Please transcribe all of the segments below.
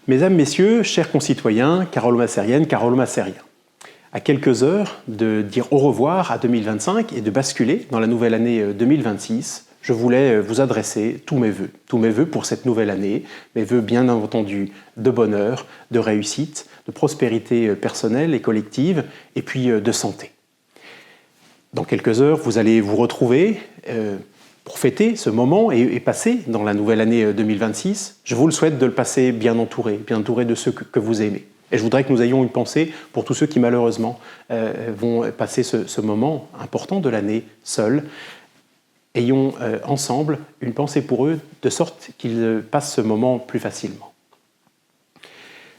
Mesdames, Messieurs, chers concitoyens, carolo-macériennes, carolo-macériens, à quelques heures de dire au revoir à 2025 et de basculer dans la nouvelle année 2026, je voulais vous adresser tous mes vœux pour cette nouvelle année, mes vœux bien entendu de bonheur, de réussite, de prospérité personnelle et collective, et puis de santé. Dans quelques heures, vous allez vous retrouver pour fêter ce moment et passer dans la nouvelle année 2026. Je vous le souhaite de le passer bien entouré de ceux que vous aimez. Et je voudrais que nous ayons une pensée pour tous ceux qui malheureusement vont passer ce moment important de l'année seuls. Ayons ensemble une pensée pour eux, de sorte qu'ils passent ce moment plus facilement.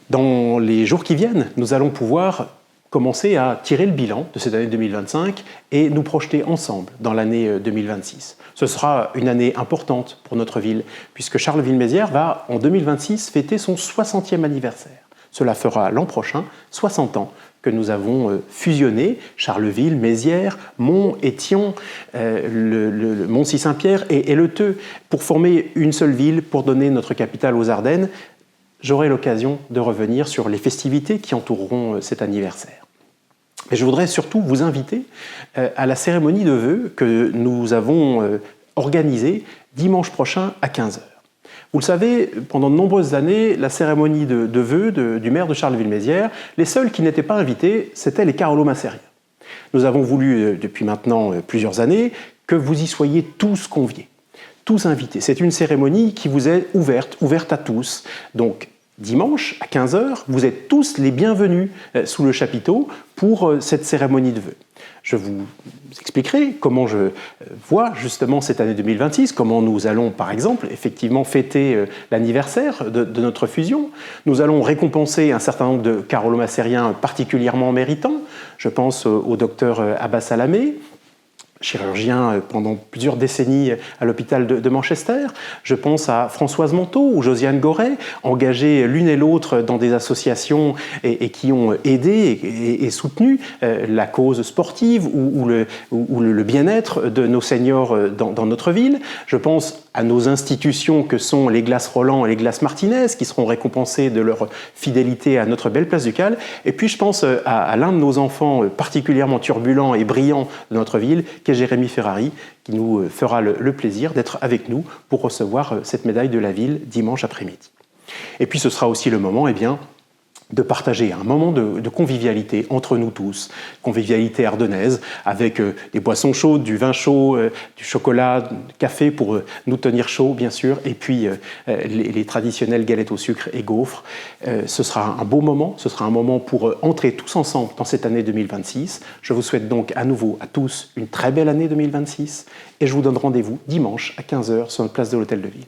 Dans les jours qui viennent, nous allons pouvoir commencer à tirer le bilan de cette année 2025 et nous projeter ensemble dans l'année 2026. Ce sera une année importante pour notre ville, puisque Charleville-Mézières va, en 2026, fêter son 60e anniversaire. Cela fera l'an prochain 60 ans que nous avons fusionné Charleville, Mézières, Mont, Étienne, le Mont-Saint-Pierre et Le Theu pour former une seule ville, pour donner notre capitale aux Ardennes. J'aurai l'occasion de revenir sur les festivités qui entoureront cet anniversaire. Et je voudrais surtout vous inviter à la cérémonie de vœux que nous avons organisée dimanche prochain à 15h. Vous le savez, pendant de nombreuses années, la cérémonie de vœux du maire de Charleville-Mézières, les seuls qui n'étaient pas invités, c'étaient les carolo-macériens. Nous avons voulu, depuis maintenant plusieurs années, que vous y soyez tous conviés, tous invités. C'est une cérémonie qui vous est ouverte à tous. Donc, dimanche, à 15h, vous êtes tous les bienvenus sous le chapiteau pour cette cérémonie de vœux. Je vous expliquerai comment je vois justement cette année 2026, comment nous allons par exemple effectivement fêter l'anniversaire de notre fusion. Nous allons récompenser un certain nombre de carolo-macériens particulièrement méritants. Je pense au docteur Abbas Salamé, chirurgien pendant plusieurs décennies à l'hôpital de Manchester. Je pense à Françoise Monteau ou Josiane Goret, engagées l'une et l'autre dans des associations et qui ont aidé et soutenu la cause sportive ou le bien-être de nos seniors dans notre ville. Je pense à nos institutions que sont les Glaces Roland et les Glaces Martinez, qui seront récompensées de leur fidélité à notre belle place Ducale. Et puis je pense à l'un de nos enfants particulièrement turbulent et brillant de notre ville, qui est Jérémy Ferrari, qui nous fera le plaisir d'être avec nous pour recevoir cette médaille de la ville dimanche après-midi. Et puis ce sera aussi le moment, de partager un moment de convivialité entre nous tous, convivialité ardennaise, avec des boissons chaudes, du vin chaud, du chocolat, du café pour nous tenir chaud, bien sûr, et puis les traditionnelles galettes au sucre et gaufres. Ce sera un beau moment, ce sera un moment pour entrer tous ensemble dans cette année 2026. Je vous souhaite donc à nouveau à tous une très belle année 2026, et je vous donne rendez-vous dimanche à 15h sur notre place de l'Hôtel de Ville.